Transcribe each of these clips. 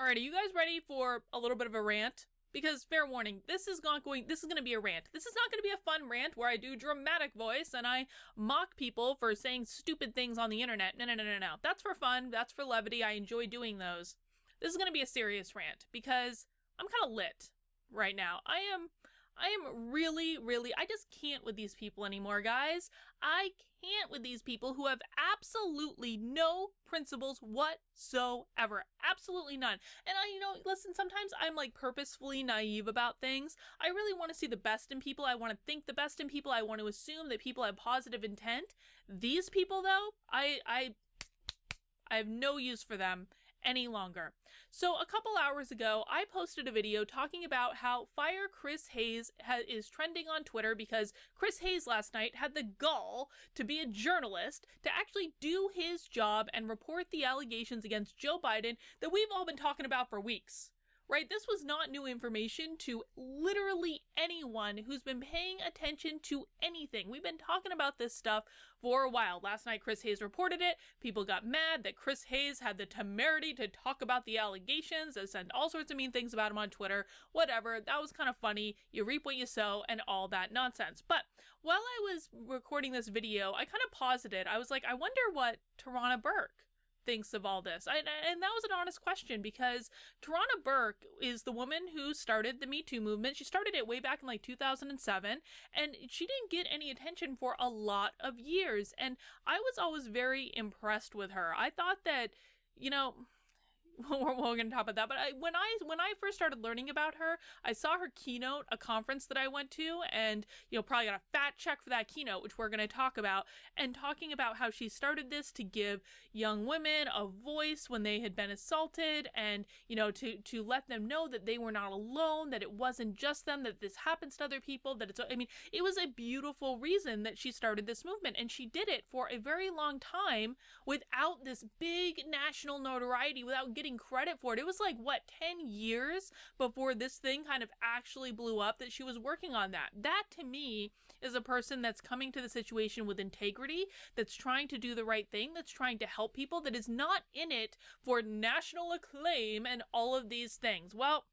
Alright, are you guys ready for a little bit of a rant? Because, fair warning, this is going to be a rant. This is not going to be a fun rant where I do dramatic voice and I mock people for saying stupid things on the internet. No. That's for fun. That's for levity. I enjoy doing those. This is going to be a serious rant because I'm kind of lit right now. I am really, I just can't with these people anymore, guys. I can't with these people who have absolutely no principles whatsoever. Absolutely none. And listen, sometimes I'm like purposefully naive about things. I really want to see the best in people. I want to think the best in people. I want to assume that people have positive intent. These people, though, I have no use for them any longer. So a couple hours ago, I posted a video talking about how Fire Chris Hayes is trending on Twitter because Chris Hayes last night had the gall to be a journalist to actually do his job and report the allegations against Joe Biden that we've all been talking about for weeks. Right? This was not new information to literally anyone who's been paying attention to anything. We've been talking about this stuff for a while. Last night, Chris Hayes reported it. People got mad that Chris Hayes had the temerity to talk about the allegations and send all sorts of mean things about him on Twitter. Whatever. That was kind of funny. You reap what you sow and all that nonsense. But while I was recording this video, I kind of paused it. I was like, I wonder what Tirana Burke thinks of all this. And that was an honest question because Tirana Burke is the woman who started the Me Too movement. She started it way back in like 2007 and she didn't get any attention for a lot of years. And I was always very impressed with her. I thought that, we're going to talk about that, but when I first started learning about her, I saw her keynote a conference that I went to, and probably got a fat check for that keynote, which we're going to talk about, and talking about how she started this to give young women a voice when they had been assaulted, and to let them know that they were not alone, that it wasn't just them, that this happens to other people, that it was a beautiful reason that she started this movement, and she did it for a very long time without this big national notoriety, without getting credit for it. It was like, 10 years before this thing kind of actually blew up that she was working on that. That, to me, is a person that's coming to the situation with integrity, that's trying to do the right thing, that's trying to help people, that is not in it for national acclaim and all of these things. Well,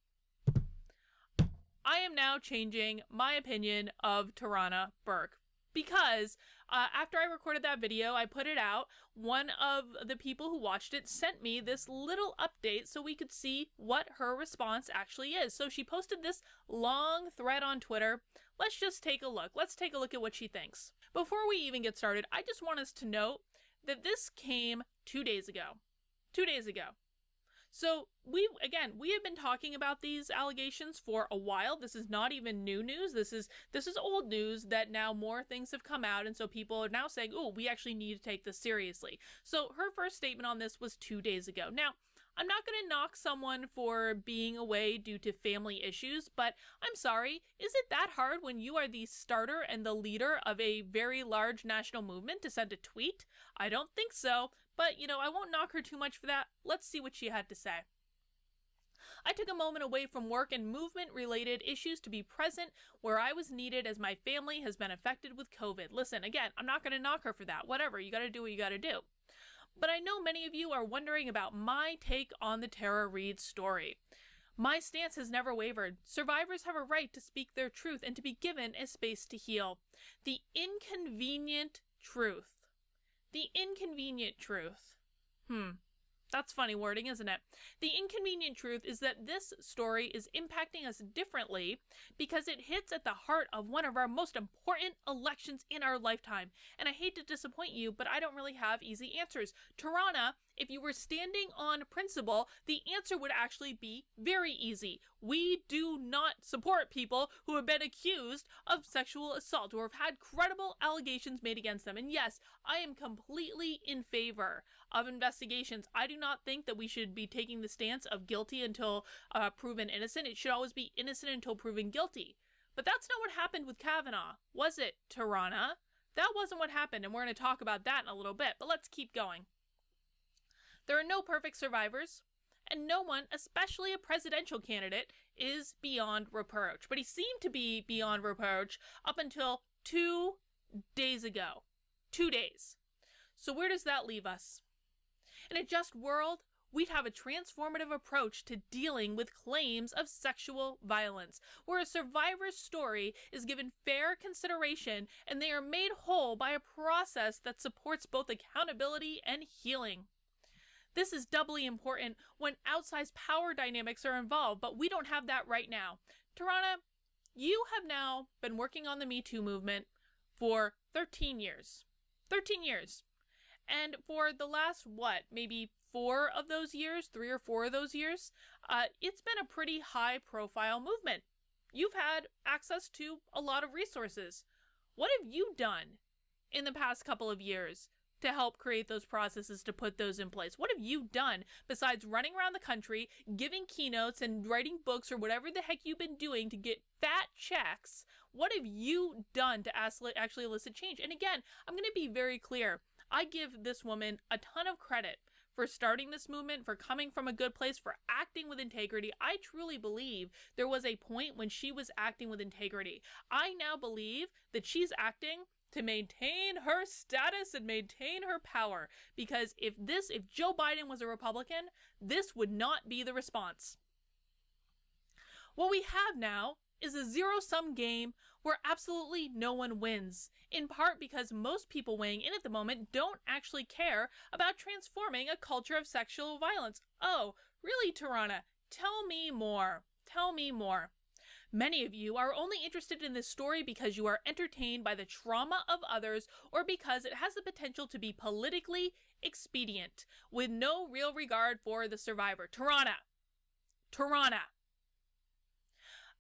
I am now changing my opinion of Tirana Burke. Because after I recorded that video, I put it out, one of the people who watched it sent me this little update so we could see what her response actually is. So she posted this long thread on Twitter. Let's just take a look. Let's take a look at what she thinks. Before we even get started, I just want us to note that this came 2 days ago. 2 days ago. So we have been talking about these allegations for a while. This is not even new news. This is old news that now more things have come out. And so people are now saying, oh, we actually need to take this seriously. So her first statement on this was 2 days ago. Now, I'm not going to knock someone for being away due to family issues, but I'm sorry, is it that hard when you are the starter and the leader of a very large national movement to send a tweet? I don't think so, but I won't knock her too much for that. Let's see what she had to say. I took a moment away from work and movement-related issues to be present where I was needed as my family has been affected with COVID. Listen, again, I'm not going to knock her for that. Whatever, you got to do what you got to do. But I know many of you are wondering about my take on the Tara Reade story. My stance has never wavered. Survivors have a right to speak their truth and to be given a space to heal. The inconvenient truth. The inconvenient truth. That's funny wording, isn't it? The inconvenient truth is that this story is impacting us differently because it hits at the heart of one of our most important elections in our lifetime. And I hate to disappoint you, but I don't really have easy answers. Tirana, if you were standing on principle, the answer would actually be very easy. We do not support people who have been accused of sexual assault or have had credible allegations made against them. And yes, I am completely in favor of investigations. I do not think that we should be taking the stance of guilty until proven innocent. It should always be innocent until proven guilty. But that's not what happened with Kavanaugh, was it, Tirana? That wasn't what happened, and we're going to talk about that in a little bit, but let's keep going. There are no perfect survivors, and no one, especially a presidential candidate, is beyond reproach. But he seemed to be beyond reproach up until 2 days ago. 2 days. So where does that leave us? In a just world, we'd have a transformative approach to dealing with claims of sexual violence, where a survivor's story is given fair consideration and they are made whole by a process that supports both accountability and healing. This is doubly important when outsized power dynamics are involved, but we don't have that right now. Tirana, you have now been working on the Me Too movement for 13 years. 13 years. And for the last, maybe 4 of those years, 3 or 4 of those years, it's been a pretty high-profile movement. You've had access to a lot of resources. What have you done in the past couple of years to help create those processes, to put those in place? What have you done besides running around the country, giving keynotes and writing books or whatever the heck you've been doing to get fat checks? What have you done to actually elicit change? And again, I'm going to be very clear. I give this woman a ton of credit for starting this movement, for coming from a good place, for acting with integrity. I truly believe there was a point when she was acting with integrity. I now believe that she's acting to maintain her status and maintain her power, because if Joe Biden was a Republican, this would not be the response. What we have now is a zero-sum game where absolutely no one wins, in part because most people weighing in at the moment don't actually care about transforming a culture of sexual violence. Oh, really, Tirana? Tell me more. Tell me more. Many of you are only interested in this story because you are entertained by the trauma of others, or because it has the potential to be politically expedient, with no real regard for the survivor. Tirana.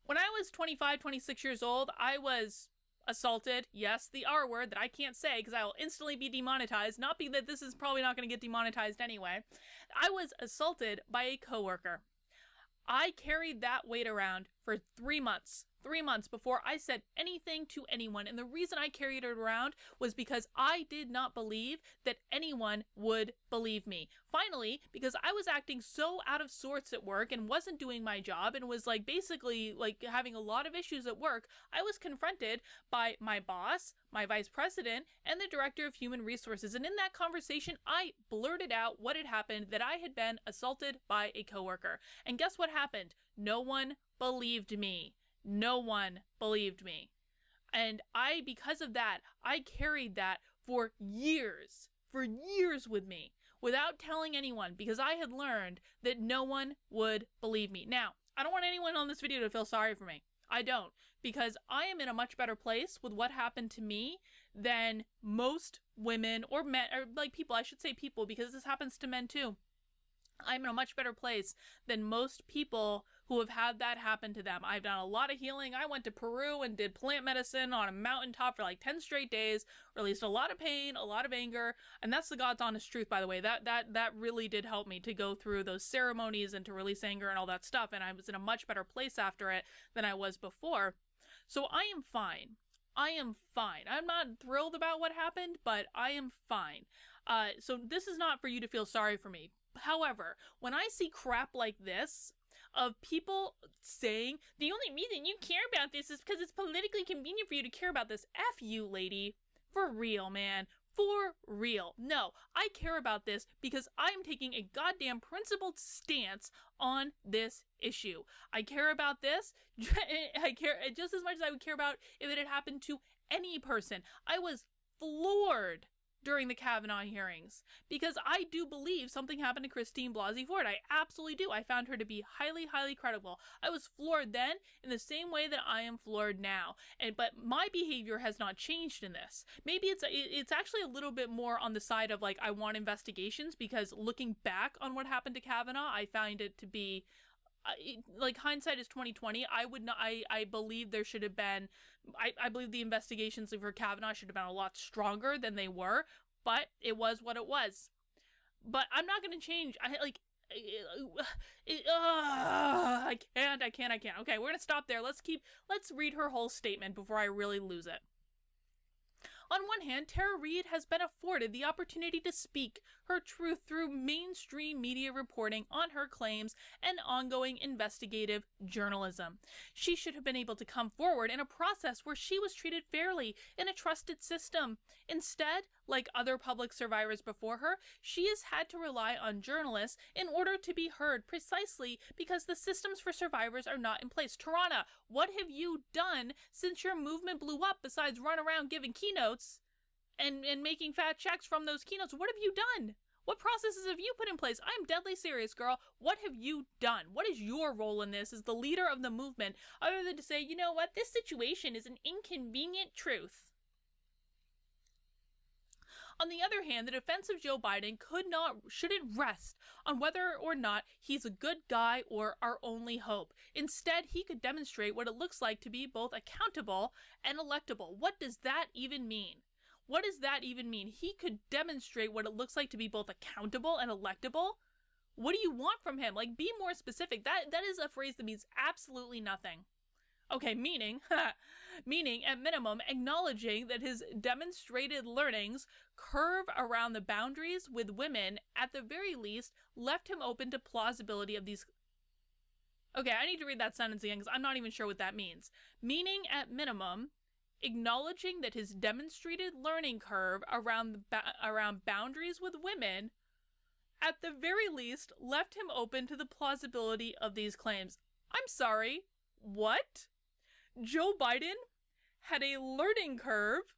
When I was 25, 26 years old, I was assaulted. Yes, the R word that I can't say because I will instantly be demonetized. Not be that this is probably not going to get demonetized anyway. I was assaulted by a coworker. I carried that weight around for 3 months. 3 months before I said anything to anyone. And the reason I carried it around was because I did not believe that anyone would believe me. Finally, because I was acting so out of sorts at work and wasn't doing my job and was basically having a lot of issues at work, I was confronted by my boss, my vice president, and the director of human resources. And in that conversation, I blurted out what had happened, that I had been assaulted by a coworker. And guess what happened? No one believed me. No one believed me. And because of that, I carried that for years with me, without telling anyone, because I had learned that no one would believe me. Now, I don't want anyone on this video to feel sorry for me. I don't, because I am in a much better place with what happened to me than most women or men, or people, I should say people, because this happens to men too. I'm in a much better place than most people who have had that happen to them. I've done a lot of healing. I went to Peru and did plant medicine on a mountaintop for 10 straight days, released a lot of pain, a lot of anger, and that's the God's honest truth, by the way. That really did help me to go through those ceremonies and to release anger and all that stuff, and I was in a much better place after it than I was before. So I am fine. I am fine. I'm not thrilled about what happened, but I am fine. So this is not for you to feel sorry for me. However, when I see crap like this, of people saying, the only reason you care about this is because it's politically convenient for you to care about this. F you, lady. For real, man. For real. No, I care about this because I'm taking a goddamn principled stance on this issue. I care about this. I care just as much as I would care about if it had happened to any person. I was floored during the Kavanaugh hearings, because I do believe something happened to Christine Blasey Ford. I absolutely do. I found her to be highly, highly credible. I was floored then in the same way that I am floored now. But my behavior has not changed in this. Maybe it's actually a little bit more on the side of I want investigations, because looking back on what happened to Kavanaugh, I find it to be hindsight is 2020. I believe there should have been, I believe the investigations for Kavanaugh should have been a lot stronger than they were, but it was what it was. But I'm not going to change. I can't. Okay, we're going to stop there. Let's read her whole statement before I really lose it. On one hand, Tara Reade has been afforded the opportunity to speak her truth through mainstream media reporting on her claims and ongoing investigative journalism. She should have been able to come forward in a process where she was treated fairly in a trusted system. Instead, like other public survivors before her, she has had to rely on journalists in order to be heard, precisely because the systems for survivors are not in place. Tirana, what have you done since your movement blew up besides run around giving keynotes and making fat checks from those keynotes? What have you done? What processes have you put in place? I'm deadly serious, girl. What have you done? What is your role in this as the leader of the movement, other than to say, you know what, this situation is an inconvenient truth? On the other hand, the defense of Joe Biden shouldn't rest on whether or not he's a good guy or our only hope. Instead, he could demonstrate what it looks like to be both accountable and electable. What does that even mean? What does that even mean? He could demonstrate what it looks like to be both accountable and electable? What do you want from him? Like, be more specific. That is a phrase that means absolutely nothing. Okay, meaning at minimum, acknowledging that his demonstrated learnings curve around the boundaries with women, at the very least, left him open to plausibility of these. Okay, I need to read that sentence again because I'm not even sure what that means. Meaning at minimum, acknowledging that his demonstrated learning curve around boundaries with women, at the very least, left him open to the plausibility of these claims. I'm sorry, what? Joe Biden had a learning curve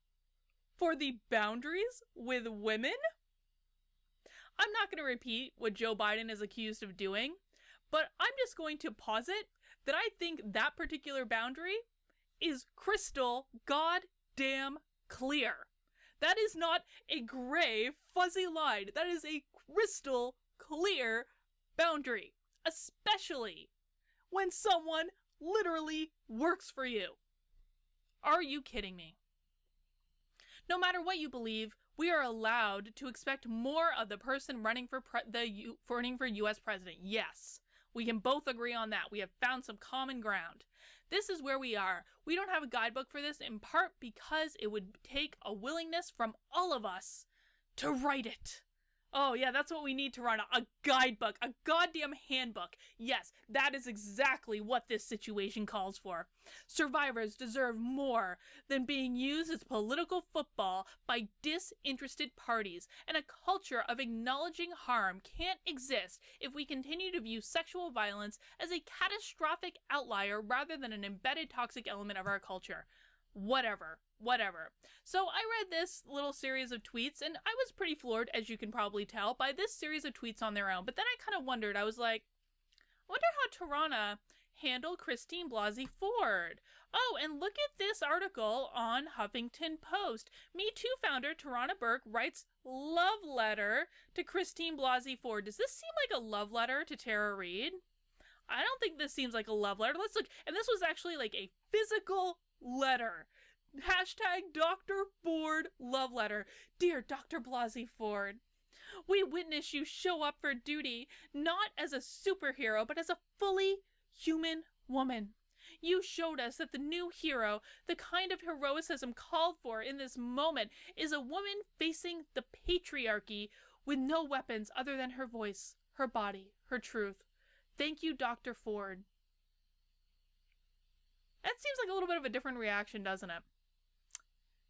for the boundaries with women? I'm not going to repeat what Joe Biden is accused of doing, but I'm just going to posit that I think that particular boundary is crystal goddamn clear. That is not a gray, fuzzy line. That is a crystal clear boundary, especially when someone literally works for you. Are you kidding me? No matter what you believe, we are allowed to expect more of the person running for U.S. president. Yes, we can both agree on that. We have found some common ground. This is where we are. We don't have a guidebook for this, in part because it would take a willingness from all of us to write it. Oh yeah, that's what we need to run, a guidebook, a goddamn handbook. Yes, that is exactly what this situation calls for. Survivors deserve more than being used as political football by disinterested parties, and a culture of acknowledging harm can't exist if we continue to view sexual violence as a catastrophic outlier rather than an embedded toxic element of our culture. Whatever. So I read this little series of tweets, and I was pretty floored, as you can probably tell, by this series of tweets on their own. But then I kind of wondered, I was like, I wonder how Tirana handled Christine Blasey Ford. Oh, and look at this article on Huffington Post. Me Too founder Tirana Burke writes love letter to Christine Blasey Ford. Does this seem like a love letter to Tara Reid? I don't think this seems like a love letter. Let's look. And this was actually like a physical letter. Hashtag Dr. Ford love letter. Dear Dr. Blasey Ford, we witness you show up for duty, not as a superhero, but as a fully human woman. You showed us that the new hero, the kind of heroicism called for in this moment, is a woman facing the patriarchy with no weapons other than her voice, her body, her truth. Thank you, Dr. Ford. That seems like a little bit of a different reaction, doesn't it?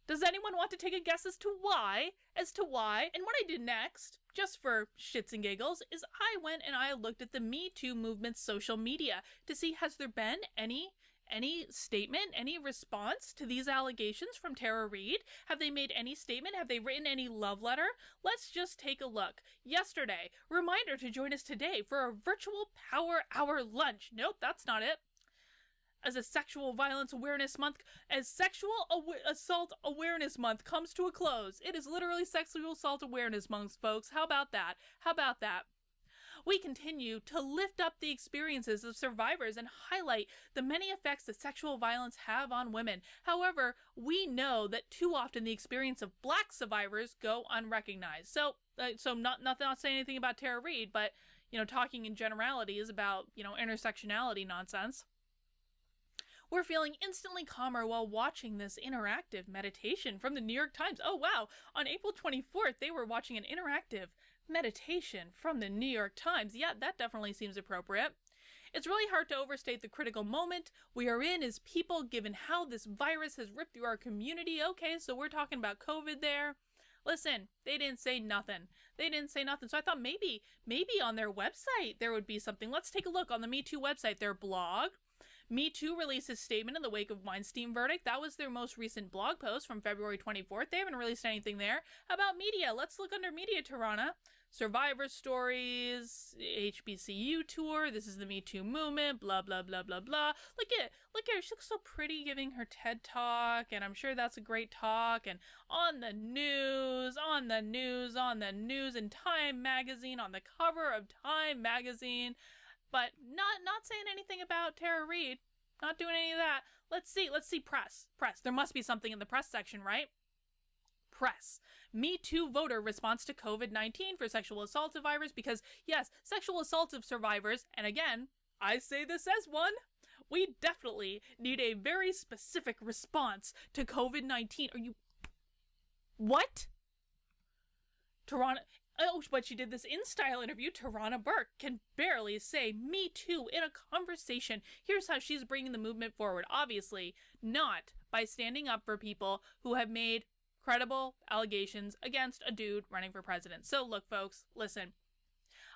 Does anyone want to take a guess as to why? And what I did next, just for shits and giggles, is I went and I looked at the Me Too movement's social media to see, has there been any statement, any response to these allegations from Tara Reid? Have they made any statement? Have they written any love letter? Let's just take a look. Yesterday, reminder to join us today for our virtual Power Hour lunch. Nope, that's not it. As a sexual violence awareness month, as sexual assault awareness month comes to a close. It is literally sexual assault awareness month, folks. How about that? We continue to lift up the experiences of survivors and highlight the many effects that sexual violence have on women. However, we know that too often the experience of Black survivors go unrecognized. So not saying anything about Tara Reid, but, talking in generalities about, intersectionality nonsense. We're feeling instantly calmer while watching this interactive meditation from the New York Times. Oh, wow. On April 24th, they were watching an interactive Meditation from the New York Times. Yeah, that definitely seems appropriate. It's really hard to overstate the critical moment we are in as people, given how this virus has ripped through our community. Okay, so we're talking about COVID there. Listen, they didn't say nothing. They didn't say nothing. So I thought maybe on their website there would be something. Let's take a look on the Me Too website, their blog. Me Too released a statement in the wake of Weinstein verdict. That was their most recent blog post from February 24th. They haven't released anything there about media. Let's look under media, Tirana. Survivor stories, HBCU tour, this is the Me Too movement, blah, blah, blah, blah, blah. Look at her. She looks so pretty giving her TED talk, and I'm sure that's a great talk. And on the news, in Time magazine, on the cover of Time magazine. But not saying anything about Tara Reid. Not doing any of that. Let's see press. There must be something in the press section, right? Press. Me Too voter response to COVID-19 for sexual assault survivors, because yes, sexual assault survivors, and again, I say this as one, we definitely need a very specific response to COVID-19. Are you... What? Tirana... Oh, but she did this InStyle interview. Tirana Burke can barely say Me Too in a conversation. Here's how she's bringing the movement forward. Obviously, not by standing up for people who have made credible allegations against a dude running for president. So look, folks, listen.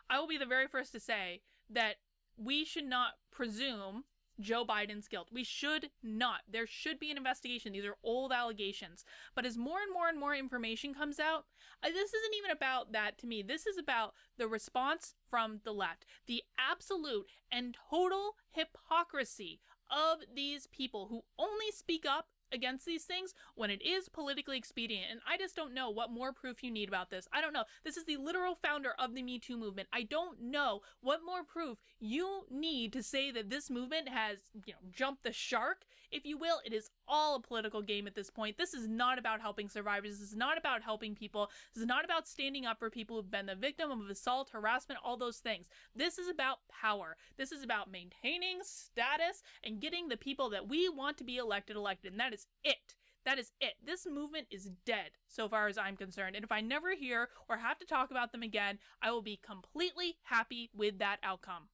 I will be the very first to say that we should not presume Joe Biden's guilt. We should not. There should be an investigation. These are old allegations. But as more and more information comes out, this isn't even about that to me. This is about the response from the left. The absolute and total hypocrisy of these people who only speak up against these things when it is politically expedient. And I just don't know what more proof you need about this. I don't know. This is the literal founder of the Me Too movement. I don't know what more proof you need to say that this movement has, jumped the shark, if you will. It is all a political game at this point. This is not about helping survivors. This is not about helping people. This is not about standing up for people who've been the victim of assault, harassment, all those things. This is about power. This is about maintaining status and getting the people that we want to be elected. And that is it. That is it. This movement is dead, so far as I'm concerned. And if I never hear or have to talk about them again, I will be completely happy with that outcome.